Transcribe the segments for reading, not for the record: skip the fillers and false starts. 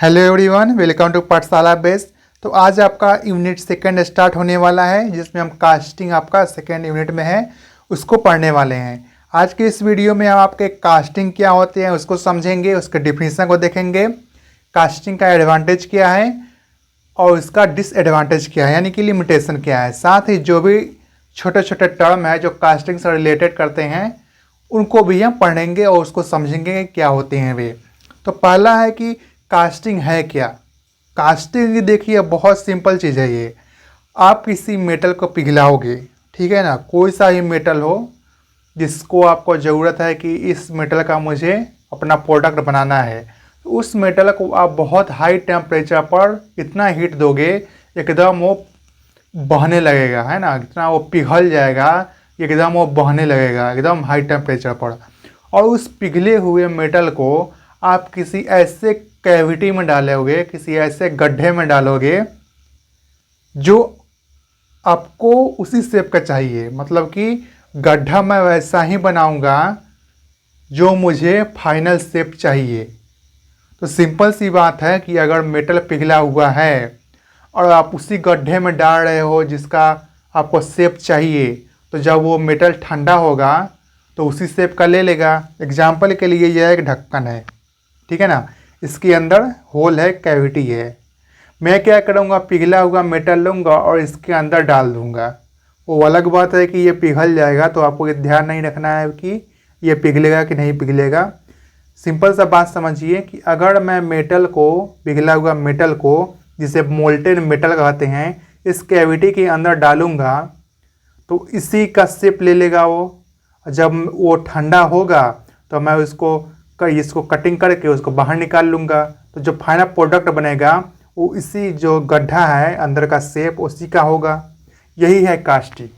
Hello everyone, welcome to पाठशाला base. तो आज आपका यूनिट सेकंड स्टार्ट होने वाला है, जिसमें हम कास्टिंग आपका सेकंड यूनिट में है उसको पढ़ने वाले हैं। आज के इस वीडियो में हम आपके कास्टिंग क्या होते हैं उसको समझेंगे, उसके डिफिनीशन को देखेंगे, कास्टिंग का एडवांटेज क्या है और उसका डिसएडवांटेज क्या है, यानी कि लिमिटेशन क्या है। साथ ही जो भी छोटे छोटे टर्म है जो कास्टिंग से रिलेटेड करते हैं उनको भी हम पढ़ेंगे और उसको समझेंगे क्या होते हैं वे। तो पहला है कि कास्टिंग है क्या। कास्टिंग देखिए बहुत सिंपल चीज़ है ये। आप किसी मेटल को पिघलाओगे, ठीक है ना, कोई सा ही मेटल हो जिसको आपको ज़रूरत है कि इस मेटल का मुझे अपना प्रोडक्ट बनाना है, तो उस मेटल को आप बहुत हाई टेम्परेचर पर इतना हीट दोगे एकदम वो बहने लगेगा, है ना, इतना वो पिघल जाएगा, एकदम वो बहने लगेगा एकदम हाई टेम्परेचर पर। और उस पिघले हुए मेटल को आप किसी ऐसे कैविटी में डालोगे, किसी ऐसे गड्ढे में डालोगे जो आपको उसी शेप का चाहिए। मतलब कि गड्ढा मैं वैसा ही बनाऊंगा जो मुझे फाइनल शेप चाहिए। तो सिंपल सी बात है कि अगर मेटल पिघला हुआ है और आप उसी गड्ढे में डाल रहे हो जिसका आपको शेप चाहिए, तो जब वो मेटल ठंडा होगा तो उसी शेप का ले लेगा। एग्जाम्पल के लिए यह एक ढक्कन है, ठीक है ना, इसके अंदर होल है, कैविटी है। मैं क्या करूँगा, पिघला हुआ मेटल लूँगा और इसके अंदर डाल दूँगा। वो अलग बात है कि ये पिघल जाएगा, तो आपको ये ध्यान नहीं रखना है कि ये पिघलेगा कि नहीं पिघलेगा। सिंपल सा बात समझिए कि अगर मैं मेटल को, पिघला हुआ मेटल को, जिसे मोल्टेन मेटल कहते हैं, इस कैविटी के अंदर डालूँगा तो इसी का शेप ले लेगा वो। जब वो ठंडा होगा तो मैं इसको कटिंग करके उसको बाहर निकाल लूँगा, तो जो फाइनल प्रोडक्ट बनेगा वो इसी जो गड्ढा है अंदर का शेप उसी का होगा। यही है कास्टिंग।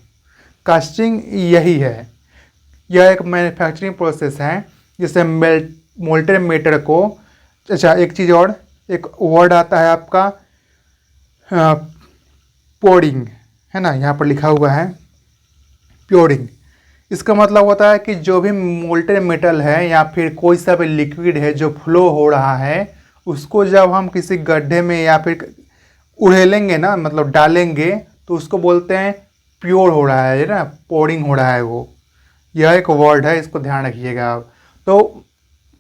कास्टिंग यही है, यह एक मैन्युफैक्चरिंग प्रोसेस है जिससे मोल्टेन मेटल को, अच्छा एक चीज़ और, एक वर्ड आता है आपका पोरिंग, है ना, यहाँ पर लिखा हुआ है प्योरिंग। इसका मतलब होता है कि जो भी मोल्टेन मेटल है या फिर कोई सा भी लिक्विड है जो फ्लो हो रहा है, उसको जब हम किसी गड्ढे में या फिर उड़ेलेंगे ना, मतलब डालेंगे, तो उसको बोलते हैं प्योर हो रहा है ना, पोरिंग हो रहा है वो। यह एक वर्ड है, इसको ध्यान रखिएगा आप। तो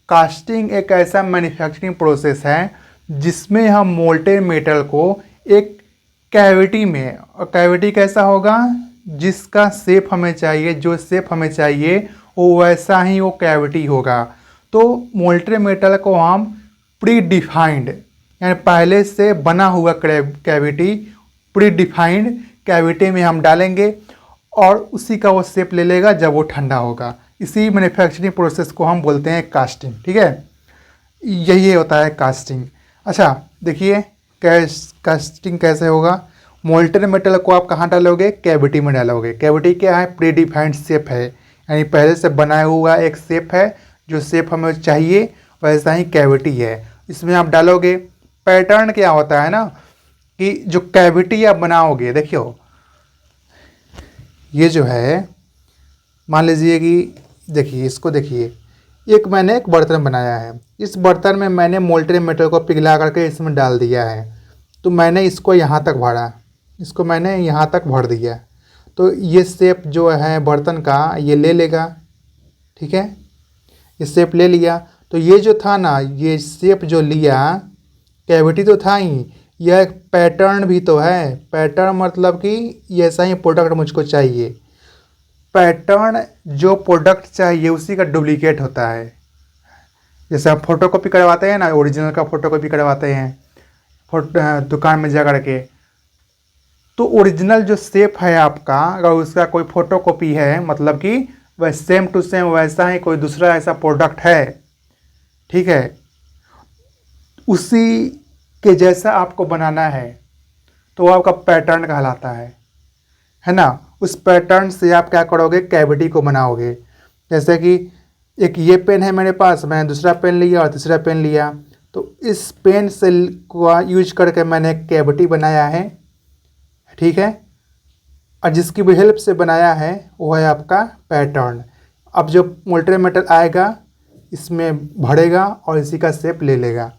कास्टिंग एक ऐसा मैन्युफैक्चरिंग प्रोसेस है जिसमें हम मोल्टेन मेटल को एक कैविटी में, और कैविटी कैसा होगा, जिसका शेप हमें चाहिए, जो शेप हमें चाहिए वो वैसा ही वो कैविटी होगा। तो मोल्टेन मेटल को हम प्री डिफाइंड, यानी पहले से बना हुआ कैविटी, प्री डिफाइंड कैविटी में हम डालेंगे और उसी का वो शेप ले लेगा जब वो ठंडा होगा। इसी मैन्युफैक्चरिंग प्रोसेस को हम बोलते हैं कास्टिंग, ठीक है। यही होता है कास्टिंग। अच्छा देखिए कास्टिंग कैसे होगा। मोल्टेन मेटल को आप कहाँ डालोगे, कैविटी में डालोगे। कैविटी क्या है, प्री डिफाइंड शेप है, यानी पहले से बनाया हुआ एक शेप है, जो शेप हमें चाहिए वैसा ही कैविटी है, इसमें आप डालोगे। पैटर्न क्या होता है ना, कि जो कैविटी आप बनाओगे, देखियो ये जो है, मान लीजिए कि देखिए इसको देखिए, मैंने एक बर्तन बनाया है, इस बर्तन में मैंने मोल्टेन मेटल को पिघला करके इसमें डाल दिया है। तो मैंने इसको यहाँ तक भरा, इसको मैंने यहाँ तक भर दिया, तो ये शेप जो है बर्तन का ये ले लेगा, ठीक है, ये शेप ले लिया। तो ये जो था ना, ये शेप जो लिया, कैविटी तो था ही, यह एक पैटर्न भी तो है। पैटर्न मतलब कि ऐसा ही प्रोडक्ट मुझको चाहिए। पैटर्न जो प्रोडक्ट चाहिए उसी का डुप्लीकेट होता है। जैसे आप फोटोकॉपी करवाते हैं ना, ओरिजिनल का फोटोकॉपी करवाते हैं दुकान में जा कर के, तो ओरिजिनल जो शेप है आपका, अगर उसका कोई फोटोकॉपी है, मतलब कि वह सेम टू सेम वैसा ही कोई दूसरा ऐसा प्रोडक्ट है, ठीक है, उसी के जैसा आपको बनाना है, तो वो आपका पैटर्न कहलाता है ना। उस पैटर्न से आप क्या करोगे, कैविटी को बनाओगे। जैसे कि एक ये पेन है मेरे पास, मैंने दूसरा पेन लिया और तीसरा पेन लिया, तो इस पेन से को यूज करके मैंने एक कैविटी बनाया है, ठीक है, और जिसकी भी हेल्प से बनाया है वो है आपका पैटर्न। अब जो मोल्टेन मेटल आएगा इसमें भरेगा और इसी का शेप ले लेगा।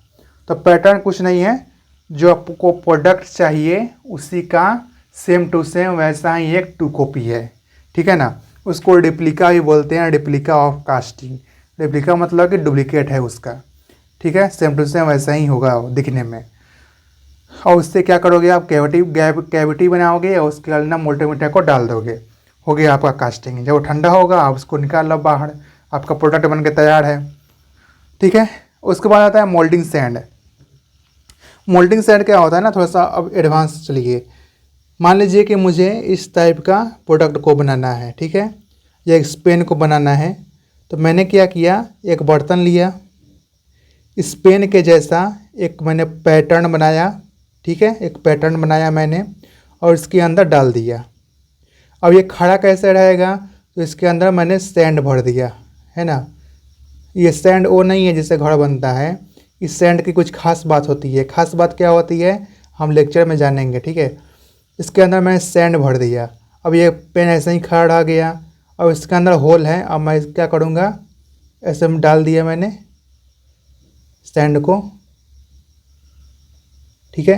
तो पैटर्न कुछ नहीं है, जो आपको प्रोडक्ट चाहिए उसी का सेम टू सेम वैसा ही एक टू कॉपी है, ठीक है ना। उसको रिप्लिका भी बोलते हैं, रिप्लिका ऑफ कास्टिंग। रिप्लिका मतलब कि डुप्लीकेट है उसका, ठीक है, सेम टू सेम वैसा ही होगा वो दिखने में। और उससे क्या करोगे आप, कैविटी बनाओगे और उसके अंदर मल्टीमीटर को डाल दोगे, हो गया आपका कास्टिंग। जब वो ठंडा होगा आप उसको निकाल लो बाहर, आपका प्रोडक्ट बन के तैयार है, ठीक है। उसके बाद आता है मोल्डिंग सैंड। मोल्डिंग सैंड क्या होता है ना, थोड़ा सा अब एडवांस चलिए। मान लीजिए कि मुझे इस टाइप का प्रोडक्ट को बनाना है, ठीक है, या एक पेन को बनाना है। तो मैंने क्या किया, एक बर्तन लिया, इस पेन के जैसा एक मैंने पैटर्न बनाया, ठीक है, एक पैटर्न बनाया मैंने और इसके अंदर डाल दिया। अब ये खड़ा कैसे रहेगा, तो इसके अंदर मैंने सैंड भर दिया, है ना। ये सैंड वो नहीं है जिससे घर बनता है, इस सैंड की कुछ खास बात होती है। खास बात क्या होती है हम लेक्चर में जानेंगे, ठीक है। इसके अंदर मैंने सैंड भर दिया, अब ये पेन ऐसे ही खड़ा रह गया। अब इसके अंदर होल है, अब मैं क्या करूँगा, ऐसे में डाल दिया मैंने सैंड को, ठीक है।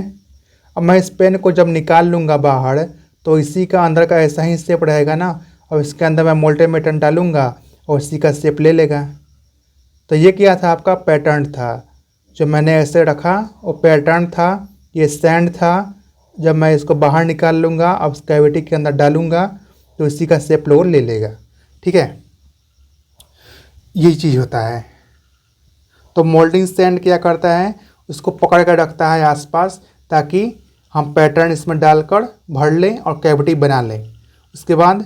अब मैं इस पेन को जब निकाल लूँगा बाहर तो इसी का अंदर का ऐसा ही शेप रहेगा ना। और इसके अंदर मैं मल्टीमीटर डालूँगा और इसी का शेप ले लेगा। तो ये क्या था, आपका पैटर्न था जो मैंने ऐसे रखा, वो पैटर्न था, ये सैंड था। जब मैं इसको बाहर निकाल लूँगा, अब कैविटी के अंदर डालूँगा तो इसी का शेप लोग ले लेगा, ठीक है। यही चीज़ होता है। तो मोल्डिंग सैंड क्या करता है, उसको पकड़ कर रखता है आसपास, ताकि हम पैटर्न इसमें डालकर भर लें और कैविटी बना लें। उसके बाद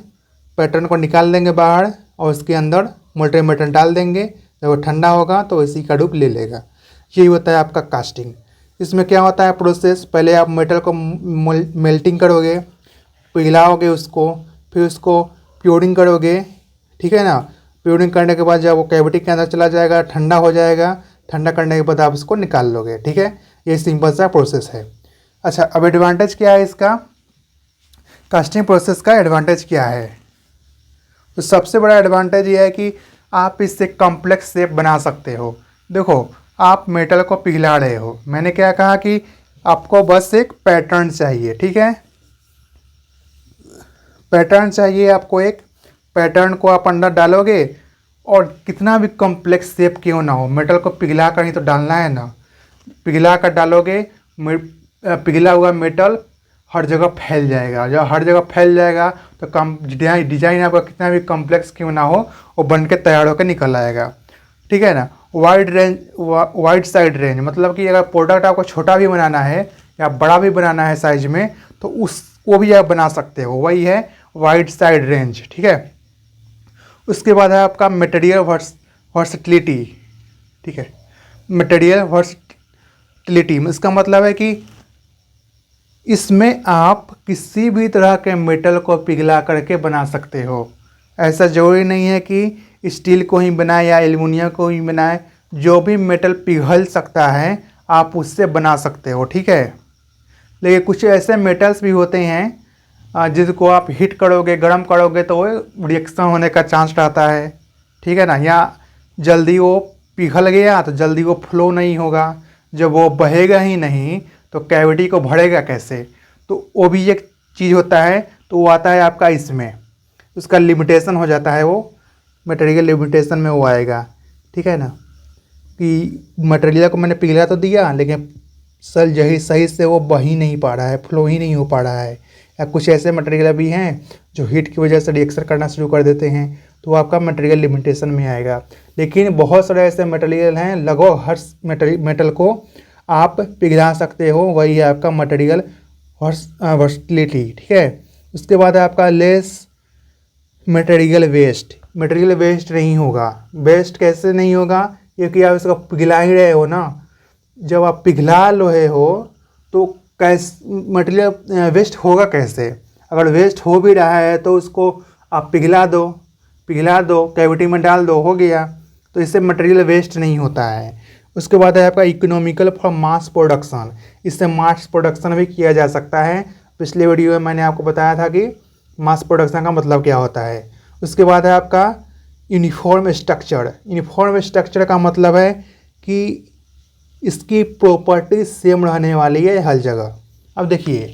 पैटर्न को निकाल देंगे बाहर और उसके अंदर मल्टीमीटर डाल देंगे। जब वो ठंडा होगा तो इसी का रूप ले लेगा। यही होता है आपका कास्टिंग। इसमें क्या होता है प्रोसेस, पहले आप मेटल को मेल्टिंग करोगे, पिघलाओगे उसको, फिर उसको प्योरिंग करोगे, ठीक है ना। प्योरिंग करने के बाद जब वो कैविटी के अंदर चला जाएगा, ठंडा हो जाएगा, ठंडा करने के बाद आप उसको निकाल लोगे, ठीक है। ये सिंपल सा प्रोसेस है। अच्छा, अब एडवांटेज क्या है इसका, कास्टिंग प्रोसेस का एडवांटेज क्या है। तो सबसे बड़ा एडवांटेज ये है कि आप इससे कॉम्प्लेक्स शेप बना सकते हो। देखो, आप मेटल को पिघला रहे हो, मैंने क्या कहा कि आपको बस एक पैटर्न चाहिए, ठीक है। पैटर्न चाहिए आपको, एक पैटर्न को आप अंदर डालोगे और कितना भी कॉम्प्लेक्स शेप क्यों ना हो, मेटल को पिघला कर ही तो डालना है ना। पिघला कर डालोगे, पिघला हुआ मेटल हर जगह फैल जाएगा। जब हर जगह फैल जाएगा तो कम डिजाइन आपका कितना भी कॉम्प्लेक्स क्यों ना हो वो बन के तैयार होकर निकल आएगा, ठीक है ना। वाइड साइड रेंज मतलब कि अगर प्रोडक्ट आपको छोटा भी बनाना है या बड़ा भी बनाना है साइज में, तो वो भी आप बना सकते हो, वही है वाइड साइड रेंज, ठीक है। उसके बाद है आपका मटेरियल वर्सटिलिटी, ठीक है। मटेरियल वर्सटिलिटी इसका मतलब है कि इसमें आप किसी भी तरह के मेटल को पिघला करके बना सकते हो। ऐसा ज़रूरी नहीं है कि स्टील को ही बनाए या एल्युमिनियम को ही बनाए, जो भी मेटल पिघल सकता है आप उससे बना सकते हो, ठीक है। लेकिन कुछ ऐसे मेटल्स भी होते हैं जिसको आप हीट करोगे, गर्म करोगे तो वो रिएक्शन होने का चांस रहता है, ठीक है ना। या जल्दी वो पिघल गया तो जल्दी वो फ्लो नहीं होगा, जब वो बहेगा ही नहीं तो कैविटी को भरेगा कैसे, तो वो भी एक चीज़ होता है। तो वो आता है आपका इसमें, उसका लिमिटेशन हो जाता है, वो मटेरियल लिमिटेशन में वो आएगा, ठीक है ना। कि मटेरियल को मैंने पिघला तो दिया लेकिन सही से वो बह ही नहीं पा रहा है, फ्लो ही नहीं हो पा रहा है। या कुछ ऐसे मटेरियल भी हैं जो हीट की वजह से रिएक्शन करना शुरू कर देते हैं, तो वो आपका मटेरियल लिमिटेशन में आएगा। लेकिन बहुत सारे ऐसे मटेरियल हैं, लगभग हर मेटल को आप पिघला सकते हो, वही है आपका मटेरियल वर्सटिलिटी, ठीक है। उसके बाद है आपका less material waste. Material waste नहीं होगा। वेस्ट कैसे नहीं होगा, क्योंकि आप इसको पिघला ही रहे हो ना। जब आप पिघला रहे हो तो मटेरियल वेस्ट होगा कैसे। अगर वेस्ट हो भी रहा है तो उसको आप पिघला दो, कैविटी में डाल दो, हो गया। तो इससे मटेरियल वेस्ट नहीं होता है। उसके बाद है आपका इकोनॉमिकल फॉर मास प्रोडक्शन। इससे मास प्रोडक्शन भी किया जा सकता है। पिछले वीडियो में मैंने आपको बताया था कि मास प्रोडक्शन का मतलब क्या होता है। उसके बाद है आपका यूनिफॉर्म स्ट्रक्चर। यूनिफॉर्म स्ट्रक्चर का मतलब है कि इसकी प्रॉपर्टी सेम रहने वाली है हर जगह। अब देखिए,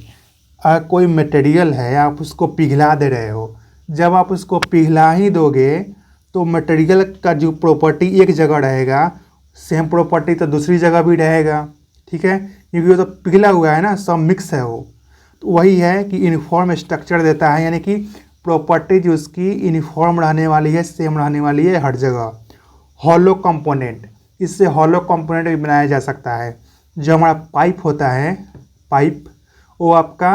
कोई मटेरियल है, आप उसको पिघला दे रहे हो, जब आप उसको पिघला ही दोगे तो मटेरियल का जो प्रॉपर्टी एक जगह रहेगा, सेम प्रॉपर्टी तो दूसरी जगह भी रहेगा, ठीक है, क्योंकि वो तो पिघला हुआ है ना, सब मिक्स है वो। तो वही है कि यूनिफॉर्म स्ट्रक्चर देता है, यानी कि प्रॉपर्टी जो उसकी यूनिफॉर्म रहने वाली है, सेम रहने वाली है हर जगह। हॉलो कंपोनेंट, इससे हॉलो कंपोनेंट भी बनाया जा सकता है। जो हमारा पाइप होता है, पाइप, वो आपका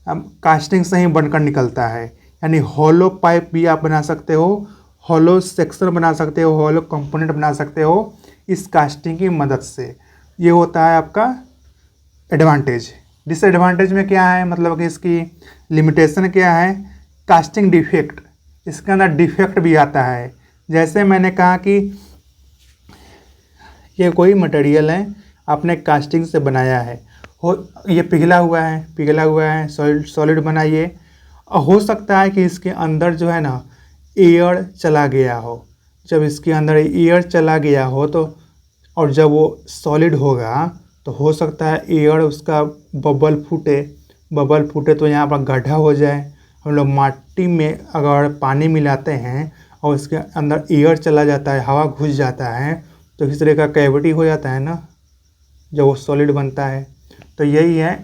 कास्टिंग से ही बनकर निकलता है, यानी हॉलो पाइप भी आप बना सकते हो, हॉलो सेक्शन बना सकते हो, हॉलो कंपोनेंट बना सकते हो इस कास्टिंग की मदद से। ये होता है आपका एडवांटेज। डिसएडवांटेज में क्या है, मतलब कि इसकी लिमिटेशन क्या है, कास्टिंग डिफेक्ट, इसके अंदर डिफेक्ट भी आता है। जैसे मैंने कहा कि ये कोई मटेरियल है, आपने कास्टिंग से बनाया है, ये पिघला हुआ है, सॉलिड बना ये, और हो सकता है कि इसके अंदर जो है ना एयर चला गया हो। जब इसके अंदर एयर चला गया हो तो, और जब वो सॉलिड होगा तो हो सकता है एयर उसका बबल फूटे तो यहाँ पर गड्ढा हो जाए। हम लोग माटी में अगर पानी मिलाते हैं और उसके अंदर एयर चला जाता है, हवा घुस जाता है, तो इस तरह का कैविटी हो जाता है ना जब वो सॉलिड बनता है। तो यही है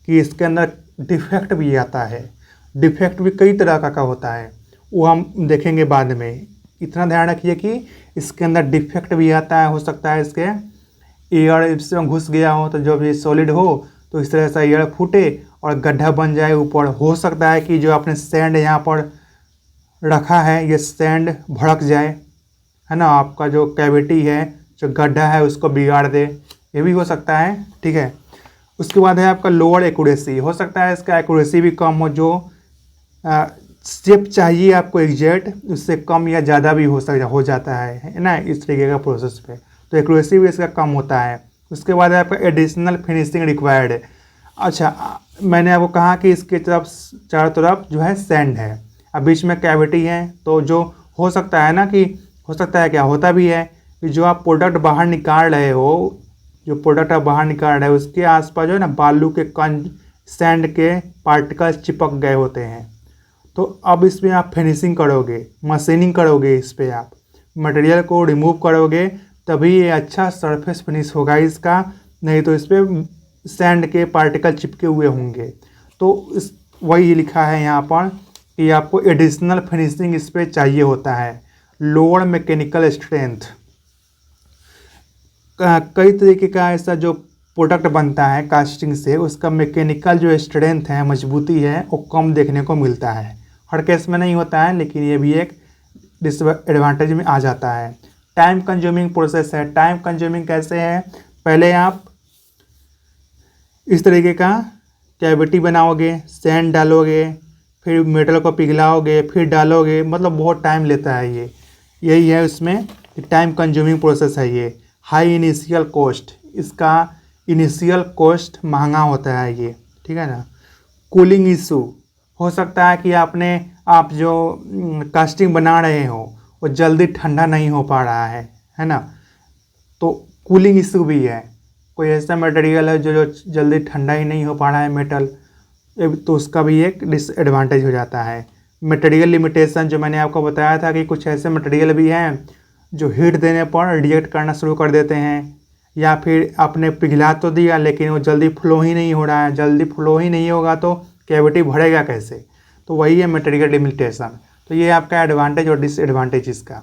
कि इसके अंदर डिफेक्ट भी आता है। डिफेक्ट भी कई तरह का होता है, वो हम देखेंगे बाद में। इतना ध्यान रखिए कि इसके अंदर डिफेक्ट भी आता है। हो सकता है इसके एयर इसमें घुस गया हो, तो जब ये सॉलिड हो तो इस तरह से एयर फूटे और गड्ढा बन जाए ऊपर। हो सकता है कि जो आपने सैंड यहाँ पर रखा है, ये सैंड भड़क जाए, है ना, आपका जो कैविटी है, जो गड्ढा है, उसको बिगाड़ दे, ये भी हो सकता है, ठीक है। उसके बाद है आपका लोअर एक्यूरेसी। हो सकता है इसका एक्यूरेसी भी कम हो, जो शेप चाहिए आपको एग्जैक्ट, उससे कम या ज़्यादा भी हो जाता है ना, इस तरीके का प्रोसेस पे, तो एक्यूरेसी भी इसका कम होता है। उसके बाद है आपका एडिशनल फिनिशिंग रिक्वायर्ड है। अच्छा, मैंने आपको कहा कि इसके तरफ चारों तरफ जो है सैंड है, अब बीच में कैविटी है, तो जो हो सकता है ना कि हो सकता है, क्या होता भी है कि जो आप प्रोडक्ट बाहर निकाल रहे हो, जो प्रोडक्ट आप बाहर निकाल रहे हो उसके आसपास जो है ना बालू के कण, सैंड के पार्टिकल्स चिपक गए होते हैं। तो अब इसमें आप फिनिशिंग करोगे, मशीनिंग करोगे, इस पर आप मटेरियल को रिमूव करोगे, तभी ये अच्छा सरफेस फिनिश होगा इसका, नहीं तो इस पर सैंड के पार्टिकल चिपके हुए होंगे। तो इस वही लिखा है यहाँ पर कि आपको एडिशनल फिनिशिंग इस पर चाहिए होता है। लोअर मैकेनिकल स्ट्रेंथ, कई तरीके का ऐसा जो प्रोडक्ट बनता है कास्टिंग से, उसका मैकेनिकल जो स्ट्रेंथ है, मजबूती है, वो कम देखने को मिलता है। हर केस में नहीं होता है, लेकिन ये भी एक डिसएडवांटेज में आ जाता है। टाइम कंज्यूमिंग प्रोसेस है। टाइम कंज्यूमिंग कैसे है, पहले आप इस तरीके का कैविटी बनाओगे, सैंड डालोगे, फिर मेटल को पिघलाओगे, फिर डालोगे, मतलब बहुत टाइम लेता है ये। यही है उसमें टाइम कंज्यूमिंग प्रोसेस है ये। हाई इनिशियल कॉस्ट, इसका इनिशियल कॉस्ट महंगा होता है ये, ठीक है ना। कूलिंग इशू, हो सकता है कि आप जो कास्टिंग बना रहे हो वो जल्दी ठंडा नहीं हो पा रहा है ना, तो कूलिंग इशू भी है। कोई ऐसा मटेरियल है जो जल्दी ठंडा ही नहीं हो पा रहा है मेटल, तो उसका भी एक डिसएडवांटेज हो जाता है। मटेरियल लिमिटेशन, जो मैंने आपको बताया था कि कुछ ऐसे मटेरियल भी हैं जो हीट देने पर रिएक्ट करना शुरू कर देते हैं, या फिर आपने पिघला तो दिया लेकिन वो जल्दी फ्लो ही नहीं हो रहा है। जल्दी फ्लो ही नहीं होगा तो कैविटी भरेगा कैसे, तो वही है मटेरियल लिमिटेशन। तो ये आपका एडवांटेज और डिसएडवांटेज इसका।